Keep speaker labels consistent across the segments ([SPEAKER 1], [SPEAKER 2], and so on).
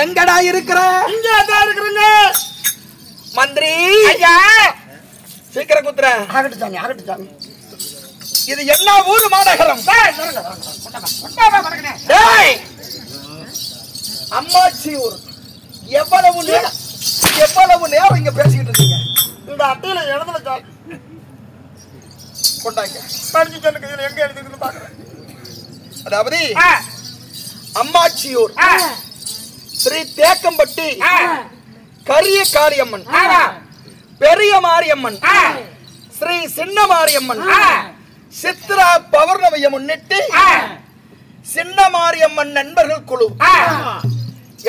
[SPEAKER 1] எங்கடா இருக்கிற? மந்திரி சீக்கிரம் குத்துற. இது என்ன ஊரு மாநகரம்? அம்மாச்சி ஊர். எவ்வளவு நேரம் இங்க பேசிக்கிட்டு இருக்கீங்க? இந்த அட்டையில எழுதுல கொண்டாங்க படிச்சு சொல்லுங்க. எங்க எழுதுன்னு பாக்குறேன். அதாவது அம்மாச்சியூர் ஸ்ரீ தேக்கம்பட்டி கரிய காரியம்மன், பெரிய மாரியம்மன், ஸ்ரீ சின்ன மாரியம்மன் சித்ரா பௌர்ணமியை முன்னிட்டு சின்ன மாரியம்மன் நண்பர்கள் குழு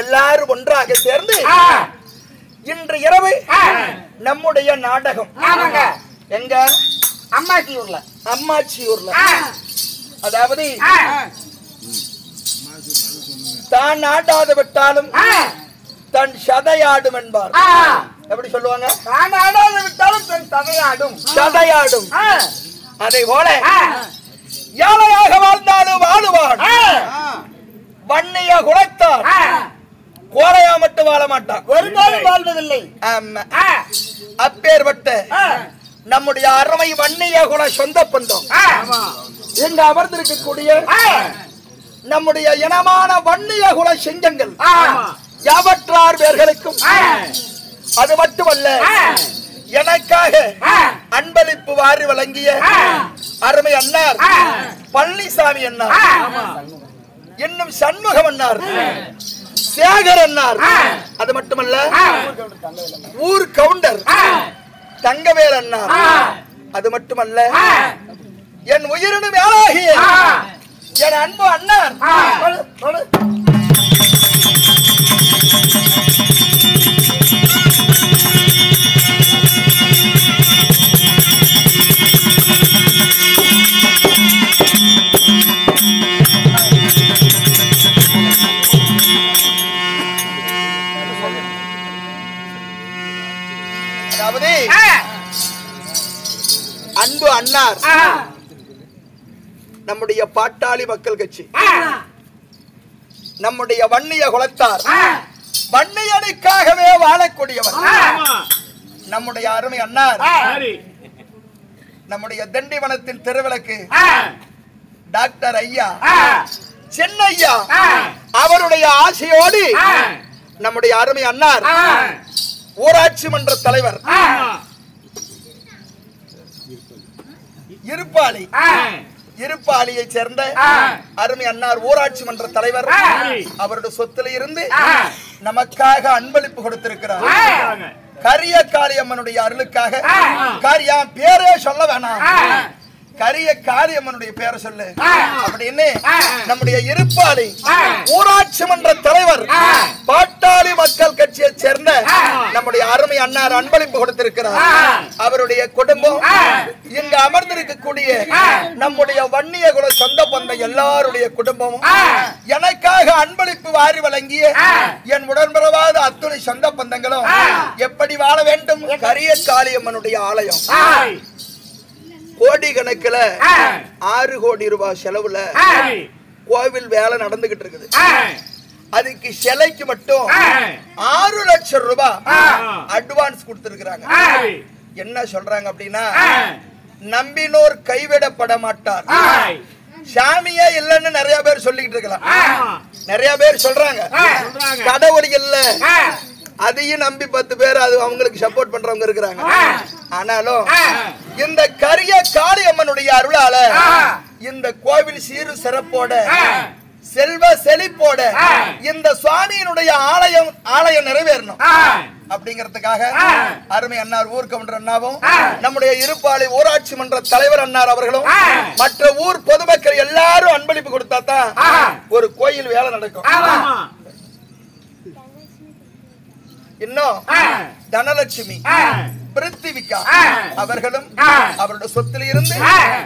[SPEAKER 1] எல்லாரும் ஒன்றாக சேர்ந்து இன்று இரவு நம்முடைய நாடகம் எங்க அம்மாச்சியூர்ல அதாவது தான் ஆடாத விட்டாலும் தன் சதையாடும் என்பார். எப்படி சொல்லுவாங்க? தான் ஆடாத விட்டாலும் தன் சதையாடும். அதை போல ஏழையாக வாழ்ந்தாலும் வாழுவான், வன்னிய குலைத்தார் கோரையா மட்டும் வாழ மாட்டான், ஒரு நாள் வாழ்வதில்லை. அப்பேற்பட்ட நம்முடைய அருமை வன்னிய குல சொந்த பந்தம் இங்க அமர்ந்திருக்கக்கூடிய நம்முடைய இனமான வன்னிய குல சிங்கங்கள் யாவற்றார் பேர்களுக்கும் அது மட்டுமல்ல எனக்காக அன்பளிப்பு வாரி வழங்கிய அருமை அண்ணார் பழனிசாமி அண்ணார், இன்னும் சண்முகம் அண்ணார், சேகர் அண்ணார், அது மட்டுமல்ல ஊர் கவுண்டர் தங்கவேல் அண்ணார், அது மட்டுமல்ல என் உயிரினும் மேலாகிய என் அன்பு அண்ணார் அன்பு அண்ணார் நம்முடைய பாட்டாளி மக்கள் கட்சி, நம்முடைய வன்னிய குலத்தார், வன்னியனுக்காகவே வாழக்கூடியவர் நம்முடைய அருமை அண்ணார். நம்முடைய திண்டிவனத்தின் திருவிளக்கு டாக்டர் ஐயா சின்னையா அவருடைய ஆசையோடு நம்முடைய அருமை அண்ணார் ஊராட்சி மன்ற தலைவர் இருப்பாளியை சேர்ந்த அருமை அண்ணார் ஊராட்சி மன்ற தலைவர் அவருடைய சொத்துல இருந்து நமக்காக அன்பளிப்பு கொடுத்திருக்கிறார். கரிய காளியம்மனுடைய அருளுக்காக காரியம் பேரே சொல்ல வேணாம், கரிய காளியம்மனுடைய பேரை சொல்லு அப்படின்னு நம்முடைய இருப்பாளி ஊராட்சி மன்ற தலைவர் பாட்டாளி மக்கள் கட்சியை சேர்ந்த நம்முடைய அருமை அண்ணார் அன்பளிப்பு கொடுத்திருக்கிறார். அவருடைய குடும்பம் இங்கு அமர்ந்திருக்கக்கூடிய நம்முடைய வன்னிய குல சொந்த பந்த எல்லாருடைய குடும்பமும் எனக்காக அன்பளிப்பு வாரி வழங்கிய என் உடன்பிறவாத அத்துணை சொந்த பந்தங்களும் எப்படி வாழ வேண்டும்? கரிய காளியம்மனுடைய ஆலயம் கோடி கணக்குல 6 கோடி ரூபாய் செலவுல கோவில் வேலை நடந்துகிட்டு இருக்குது. அதுக்கு சிலைக்கு மட்டும் 6 லட்சம் ரூபாய் அட்வான்ஸ் கொடுத்திருக்கிறாங்க. என்ன சொல்றாங்க அப்படின்னா, நம்பினோர் கைவிடப்பட மாட்டார். சாமியே இல்லன்னு நிறைய பேர் சொல்லிட்டு இருக்கலாம். நிறைய பேர் சொல்றாங்க கடவுள் இல்ல, அதையும் நம்பி 10 பேர் அது அவங்களுக்கு சப்போர்ட் பண்றவங்க இருக்கிறாங்க. ஆனாலும் இந்த கரிய காளியம்மனுடைய அருளால இந்த கோவில் சீரு சிறப்போட செல்வ செழிப்போட இந்த சுவாமியினுடைய ஆலயம் நிறைவேறணும் அப்படிங்கிறதுக்காக அருமை அண்ணார் ஊர் கவுண்டர் அண்ணாவும் நம்முடைய இருப்பாளி ஊராட்சி மன்ற தலைவர் அண்ணார் அவர்களும் மற்ற ஊர் பொதுமக்கள் எல்லாரும் அன்பளிப்பு கொடுத்தா தான் ஒரு கோயில் வேலை நடக்கும். இன்னும் தனலட்சுமி பிருத்திவிகா அவர்களும் அவருடைய சொத்தில் இருந்து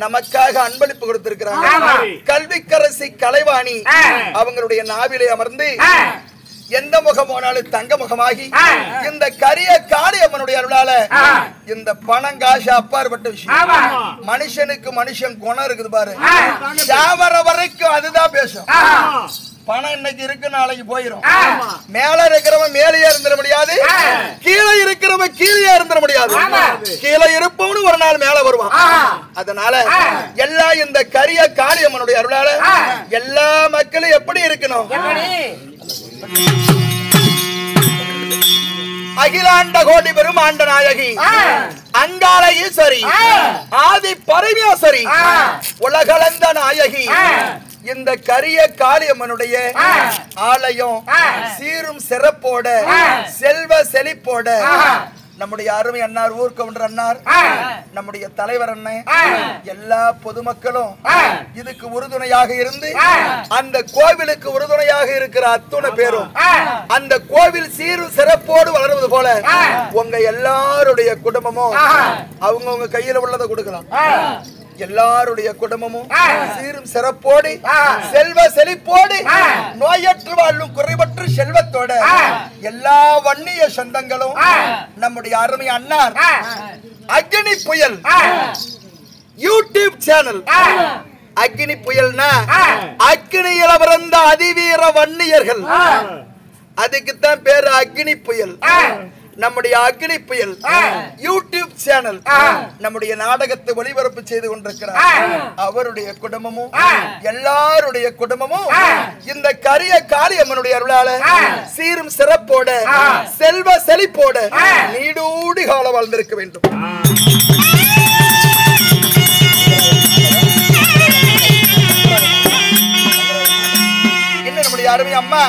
[SPEAKER 1] நமக்காக அன்பளிப்பு கொடுத்திருக்கிறாங்க. கல்விக்கரசி கலைவாணி அவங்களுடைய நாவிலே அமர்ந்து எந்த முகம் போனாலும் தங்க முகமாகி இந்த கரிய காளியம்மனுடைய அருளால இந்த பணம் காசு அப்பாற்பட்ட விஷயம். மனுஷனுக்கு மனுஷன் குணம் இருக்குது பாரு, சாவர வரைக்கும் அதுதான் பேசும். பணம் இன்னைக்கு இருக்கு, நாளைக்கு போயிரும். மேல இருக்கிறவன் மேலேயே இருந்துட முடியாது, கீழே இருக்கிறவன் கீழே இருந்துட முடியாது. கீழே இருப்பவனு ஒரு நாள் மேல வருவான். அதனால எல்லாம் இந்த கரிய காளியம்மனுடைய அருளால எல்லா மக்களும் எப்படி இருக்கணும்? அகிலாண்ட கோடி பெருமாண்ட நாயகி அங்காள ஈஸ்வரி ஆதி பரமேஸ்வரி உலகளந்த நாயகி இந்த கரிய காளியம்மனுடைய ஆலயம் சீரும் சிறப்போட செல்வ செழிப்போட நம்முடைய அருமை அண்ணார் ஊர் கவுண்டர் அண்ணார் நம்முடைய தலைவர் அண்ணன் எல்லா பொதுமக்களும் இதுக்கு உறுதுணையாக இருந்து அந்த கோவிலுக்கு உறுதுணையாக இருக்கிற அத்துணை பேரும் அந்த கோவில் சீரும் சிறப்போடு வளருவது போல உங்க எல்லாருடைய குடும்பமும் அவங்கவுங்க கையில உள்ளதை கொடுக்கலாம். எல்லாருடைய குடும்பமும் சீரும் சிறப்போடு செல்வ செழிப்போடு நோயற்று வாழும் குறைவற்று செல்வத்தோட எல்லா வன்னிய சொந்தங்களும் நம்முடைய அருமை அண்ணார் அக்னி புயல் யூடியூப் சேனல். அக்னி புயல்னா அக்னியில பிறந்த அதிவீர வன்னியர்கள், அதுக்குத்தான் பேரு அக்னி புயல். நம்முடைய அகிலி புயல் யூடியூப் சேனல் நம்முடைய நாடகத்தை ஒளிபரப்பு செய்து கொண்டிருக்கிறார். அவருடைய குடும்பமும் எல்லாருடைய குடும்பமும் இந்த கரிய காளியம்மனுடைய அருளால சீரும் சிறப்போட செல்வ செழிப்போட நீடூடி காலம் வாழ்ந்திருக்க வேண்டும். நம்முடைய அருமை அம்மா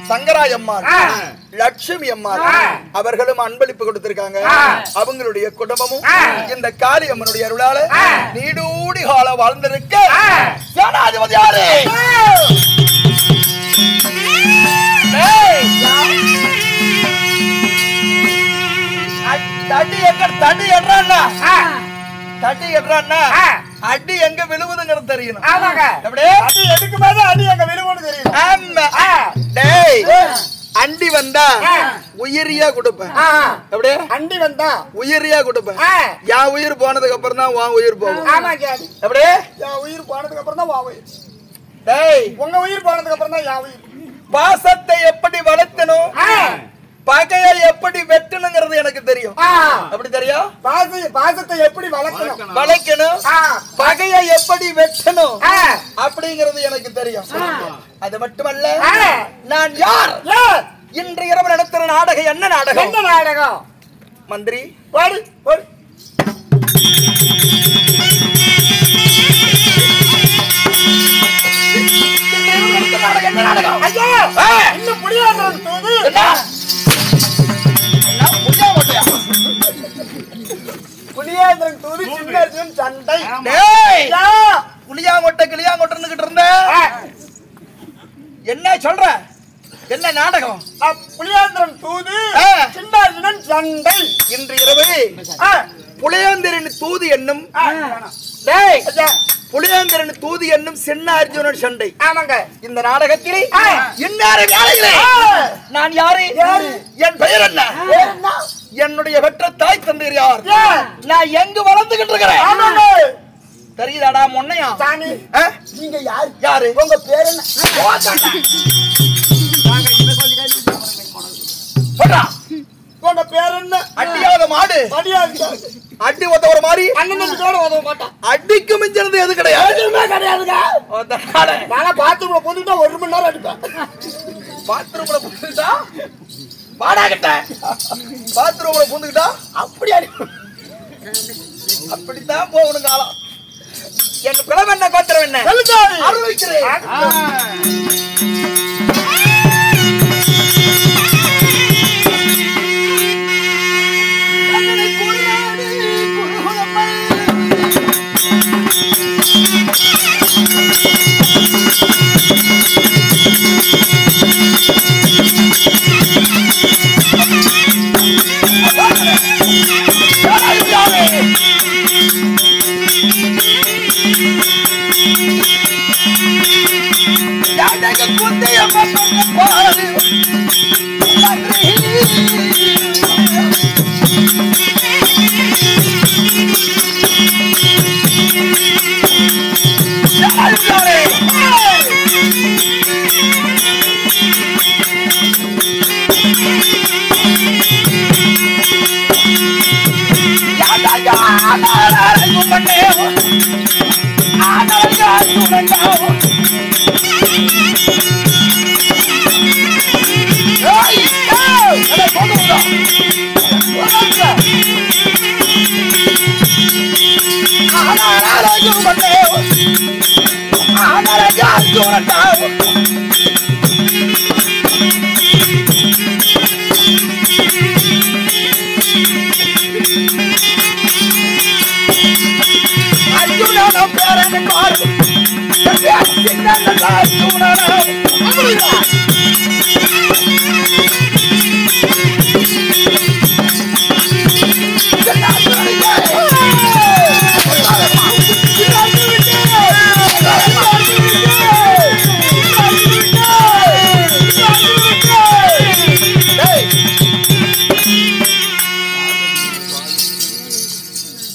[SPEAKER 1] சங்கராய் அம்மாள், லட்சுமி அம்மாள் அவர்களும் அன்பளிப்பு கொடுத்திருக்காங்க. அவங்களுடைய குடும்பமும் இந்த காளியம்மனுடைய அருளால நீடூடி காலம் வாழ்ந்திருக்க சேனாதிபதி யாரு? அடி எங்க விழுவுதுங்கிறது தெரியணும். அண்டி வந்தா உயிரியா கொடுப்பேன். அண்டி வந்தா உயிரியா கொடுப்பேன். என் உயிர் போனதுக்கு அப்புறம் தான் உன் உயிர் போகும். அப்படியே என் உயிர் போனதுக்கு அப்புறம் தான் உன் உயிர். டேய், உங்க உயிர் போனதுக்கு அப்புறம் தான் என் உயிர். பாசத்தை எப்படி வளர்த்தணும், பகையை எப்படி வெட்டணுங்கிறது எனக்கு தெரியும். அப்படி தெரியும். பாசத்தை எப்படி வளர்க்கணும், பகையை எப்படி வெட்டணும் அப்படிங்கிறது எனக்கு தெரியும். அது மட்டுமல்ல, நான் யார், இன்று இரவு நடத்துற நாடகம் என்ன நாடகம்? என்ன நாடகம்? மந்திரி என்ன சொல்ற? என்ன நாடகம்? புளியாந்திரன் தூது சின்னார்ஜுனன் சண்டை. இன்று இரவு புளியாந்திரன் தூது என்னும் புளியாந்திரன் தூது என்னும் சின்னார்ஜுனன் சண்டை. ஆமாங்க. இந்த நாடகத்திலே இன்னார வேலைகளே நான் யாரு, என் பெயர் என்ன, என்னுடைய பெற்ற தாய் தந்தையர் யார், நான் எங்கு வளர்ந்துகிட்டு இருக்கிறேன் தெரியுதாடா முன்னையா? நீங்க யாரு? யாரு? உங்க பேர் என்ன? உங்க பேர் என்ன? அடியாத மாடு. அடி ஒத்த ஒரு மாதிரி அடிக்கு மிஞ்சது எது கிடையாது. பாத்ரூம்ல போட்டுட்டா 1 மணி நேரம் அடிப்பேன். பாத்ரூம்ல போட்டுட்டா பாடாகிட்ட பாத்ரூம்ல பூந்துக்கிட்டா அப்படி அடி. அப்படித்தான் போகணும் காலம். என் குலம் என்ன, கோத்திரம் என்ன அறிவிக்கிறேன்.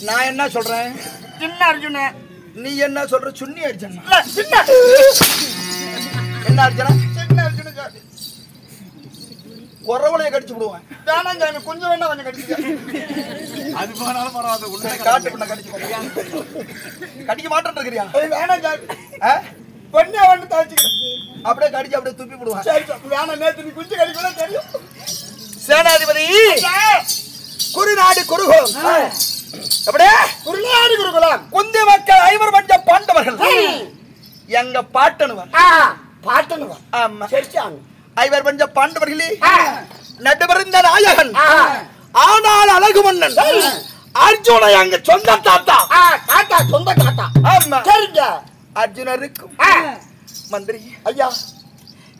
[SPEAKER 1] நான் என்ன சொல்றேன்? சின்ன அர்ஜுன. நீ என்ன சொல்ற? சுன்னி அர்ஜுன். என்ன அர்ஜுன? சின்ன அர்ஜுன. குறவளைய கடிச்சு விடுவேன்.
[SPEAKER 2] வேணாம் சாமி, கொஞ்சம் வேணா கொஞ்சம் கடிச்சுக்க.
[SPEAKER 3] அது போனாலும் பரவாயில்ல, உள்ள
[SPEAKER 1] காட்டு பண்ண கடிச்சு கடிக்க மாட்டேன் இருக்கிறியா?
[SPEAKER 2] வேணாம் சாமி, பொண்ணே வந்து தாச்சுக்க.
[SPEAKER 1] அப்படியே கடிச்சு அப்படியே துப்பி விடுவேன்.
[SPEAKER 2] சரி வேணாம், நேற்று நீ குஞ்சு கடிக்கல தெரியும்.
[SPEAKER 1] சேனாதிபதி குருநாடு குருகுலம், அப்படியே
[SPEAKER 2] குருநாடு குருகுலம்,
[SPEAKER 1] குந்தி மக்கள் ஐவர் பஞ்ச பாண்டவர்கள் எங்க பாட்டனுவன்.
[SPEAKER 2] பாட்டனுவா?
[SPEAKER 1] ஆமா,
[SPEAKER 2] சரிச்சாங்க.
[SPEAKER 1] ஐவர் பஞ்ச பாண்டவர்களே நடுவருந்த நாயகன், ஆனால் அழகு மன்னன் அர்ஜுன எங்க சொந்த தாத்தா.
[SPEAKER 2] தாத்தா, சொந்த தாத்தா.
[SPEAKER 1] ஆமா,
[SPEAKER 2] சரிங்க.
[SPEAKER 1] அர்ஜுனருக்கும் மந்திரி
[SPEAKER 2] ஐயா,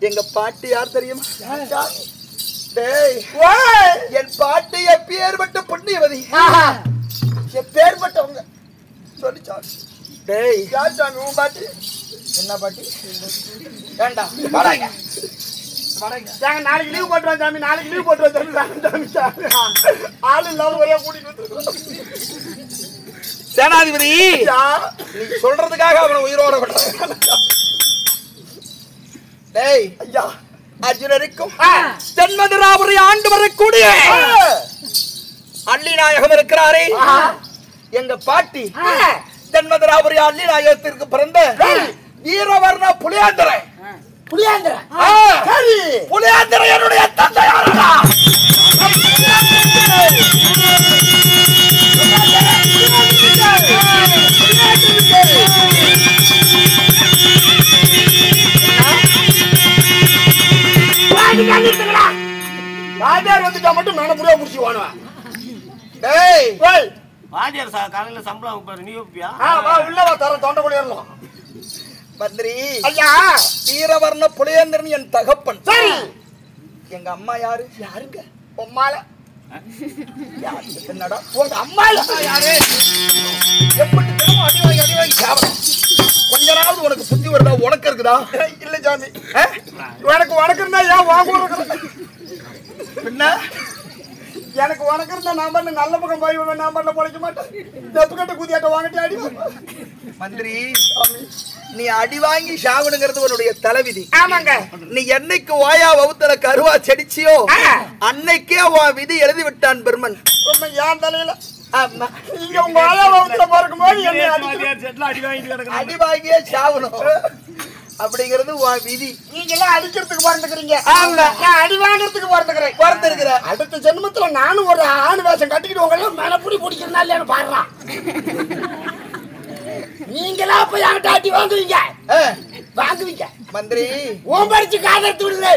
[SPEAKER 1] எங்க பாட்டு யார் தெரியுமா? டேய், என் பாட்டு எப்பேற்பட்ட புண்ணியவதி,
[SPEAKER 2] எப்பேற்பட்டவங்க
[SPEAKER 1] சொல்லிச்சாங்க. டேய்,
[SPEAKER 2] யார் சாமி உன் பாட்டு?
[SPEAKER 1] என்ன பாட்டி? வேண்டாம், வாடாங்க
[SPEAKER 2] வாங்க. நாளைக்கு லீவ் போட்டுருவோம் சாமி, நாளைக்கு லீவ் போட்டுருவோம் சாமி. சாமி ஆள் இல்லாம ஒரே கூட்டிட்டு வந்துருக்கோம்.
[SPEAKER 1] சேனாதிபதி, நீ சொல்றதுக்காக அவனை உயிரோட விடுறேன். டேய்
[SPEAKER 2] ஐயா,
[SPEAKER 1] அர்ஜுனருக்கும் தென்மதுராபுரி ஆண்டு வரக்கூடிய அள்ளிநாயகம் இருக்கிறாரே எங்க பாட்டி, தென்மதுராபுரி அள்ளிநாயகத்திற்கு பிறந்த வீரவர்ண புலியாந்திரன்.
[SPEAKER 2] புலியாந்திரன்?
[SPEAKER 1] சரி, புலியாந்திரன் என்னுடைய தந்தையாரா.
[SPEAKER 2] வாத்தியார் வந்துட்டா மட்டும் மேல முடியா முடிச்சு வாணுவேன்.
[SPEAKER 1] டேய்,
[SPEAKER 3] வாத்தியார் காலையில சம்பளம் பாரு, நீ வைப்பியா?
[SPEAKER 2] உள்ள வா, தர தொண்டை கூட ஏறலாம்.
[SPEAKER 1] மந்திரி
[SPEAKER 2] ஐயா,
[SPEAKER 1] வீரவர்ண புலியேந்திரன் என் தகப்பன்.
[SPEAKER 2] சரி,
[SPEAKER 1] எங்க அம்மா யாரு?
[SPEAKER 2] யாருங்க? உம்மால.
[SPEAKER 1] என்னடா
[SPEAKER 2] உங்க அம்மால
[SPEAKER 1] யாரு? எப்படி தினமும் அடி வாங்கி சாப்பிடும். கொஞ்ச நாள் உனக்கு புத்தி வருதா? உனக்கு இருக்குதா?
[SPEAKER 2] இல்ல சாமி, உனக்கு இருந்தா ஏன் வாங்க
[SPEAKER 1] பின்ன
[SPEAKER 2] எனக்கு உனக்கு இருந்தா நான் பண்ண நல்ல பக்கம் போய் நான் பண்ண பொழைக்க மாட்டேன். தப்பு கட்ட குதியாட்ட வாங்கிட்டு அடி.
[SPEAKER 1] மந்திரி, நீ அடி வாங்கி சாவணுங்கிறது உன்னுடைய தலைவிதி.
[SPEAKER 2] ஆமாங்க.
[SPEAKER 1] நீ என்னைக்கு ஓயா வவுத்தல கருவா செடிச்சியோ அன்னைக்கே உன் விதி எழுதி விட்டான் பெருமன்.
[SPEAKER 2] என் தலையில.
[SPEAKER 1] ஆமா,
[SPEAKER 2] இங்க உங்க ஆயா வவுத்துல பார்க்கும்போது என்னை
[SPEAKER 1] அடி வாங்கியே சாவணும் அப்படிங்கிறது உன் விதி.
[SPEAKER 2] நீங்க எல்லாம் அடிக்கிறதுக்கு பிறந்துக்கிறீங்க, நான் அடி வாங்குறதுக்கு பிறந்துக்கிறேன். அடுத்த ஜென்மத்துல நானும் ஒரு ஆண் வேஷம் கட்டிக்கிட்டு உங்க எல்லாம் மேல புடி பிடிக்கிறதா இல்லையான்னு பாடுறான். நீங்களா போய் என்கிட்ட அடி வாங்குவீங்க.
[SPEAKER 1] மந்திரி,
[SPEAKER 2] ஓம் படிச்சு காதல் விடுங்க.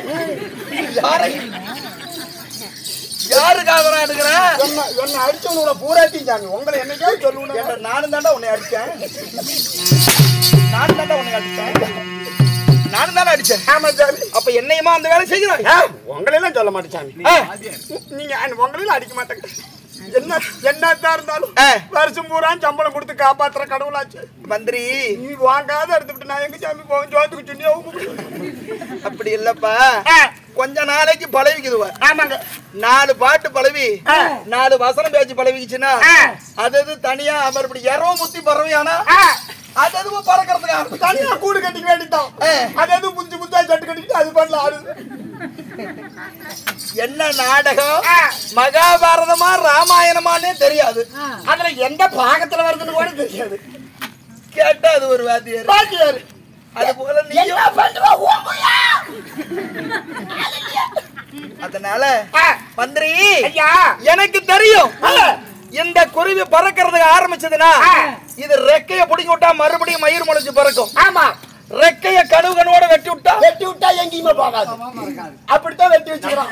[SPEAKER 1] யாரு காதலா இருக்கிற?
[SPEAKER 2] என்ன அடிச்சவனோட பூராட்டியும் சாமி, உங்களை என்னைக்காவது சொல்லுவேன்.
[SPEAKER 1] நானும் தாண்டா உன்னை அடிச்சேன். நானும் தானே அடிச்சேன்.
[SPEAKER 2] ஆமா சாமி.
[SPEAKER 1] அப்ப என்னையுமா அந்த வேலை செய்கிறாய்?
[SPEAKER 2] உங்களெல்லாம் சொல்ல மாட்டேன் சாமி. நீங்க உங்களெல்லாம் அடிக்க மாட்டேங்க. என்னத்தான் இருந்தாலும் வருஷம் பூரா சம்பளம் கொடுத்து காப்பாத்துற கடவுளாச்சு.
[SPEAKER 1] மந்திரி,
[SPEAKER 2] நீ வாங்காத எடுத்துட்டு நான் எங்க சாமி போவேன்? ஜோத்துக்கு சொன்னியா?
[SPEAKER 1] அப்படி இல்லப்பா, கொஞ்ச நாளைக்கு பழவிக்குதுவ.
[SPEAKER 2] ஆமாங்க.
[SPEAKER 1] 4 பாட்டு பழவி 4 வசனம் பேச்சு பழவிக்குச்சுன்னா அது தனியா மறுபடி இரவு முத்தி பறவையானா அது எதுவும் பறக்கிறதுக்கு
[SPEAKER 2] தனியா கூடு கட்டிக்க வேண்டியதான். அது எதுவும் புஞ்சு புஞ்சா சட்டு கட்டிக்கிட்டு அது பண்ணல ஆடுது.
[SPEAKER 1] என்ன நாடகம், மகாபாரதமா ராமாயணமானே தெரியாது.
[SPEAKER 2] அதுல எந்த பாகத்துல வருதுன்னு கூட தெரியாது.
[SPEAKER 1] கேட்டா அது ஒரு வாத்தியார். அது போல நீ அதனால மந்திரி, எனக்கு தெரியும் இந்த குருவி பறக்கிறதுக்கு ஆரம்பிச்சதுன்னா இது ரெக்கைய பிடிங்கி விட்டா மறுபடியும் மயிர் முளைச்சு பறக்கும்.
[SPEAKER 2] ஆமா,
[SPEAKER 1] ரெக்கைய கணுகனோட வெட்டி விட்டா
[SPEAKER 2] எங்கேயுமே போகாது. அப்படித்தான் வெட்டி வச்சுக்கிறோம்.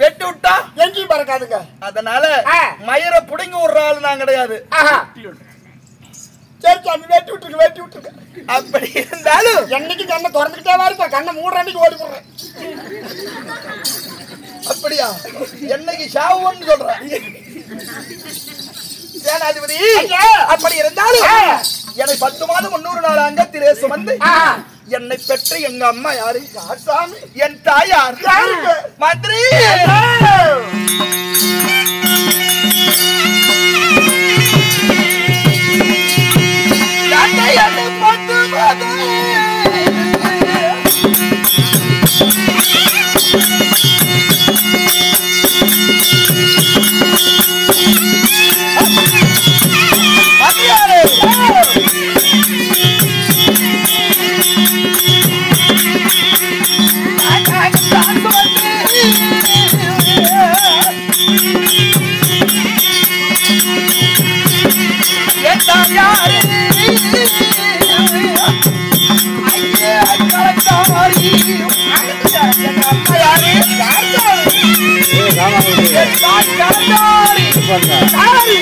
[SPEAKER 1] வெட்டி விட்டா
[SPEAKER 2] எங்கேயும் பறக்காதுங்க.
[SPEAKER 1] அதனால மயிரை புடிங்கி விடுற ஆளு நான் கிடையாது.
[SPEAKER 2] சரி சாமி, வெட்டி விட்டுருக்கு.
[SPEAKER 1] அப்படி இருந்தாலும்
[SPEAKER 2] என்னைக்கு கண்ணை திறந்துக்கிட்டே இருப்பா, கண்ணை 3 அன்னைக்கு ஓடி போடுறேன்.
[SPEAKER 1] அப்படியா? என்னைக்கு சாவுன்னு சொல்றேன். சேனாதிபதி, அப்படி இருந்தாலும் என்னை 10 மாதம் 300 நாள் அங்கத்திலே சுமந்து என்னை பெற்ற எங்க அம்மா யாரு?
[SPEAKER 2] சாமி,
[SPEAKER 1] என் தாயார். மந்திரி, தான் யாரு ஐயே கலந்தாரி என் அம்மா யாரு என் தாய் கலந்தாரி யாரு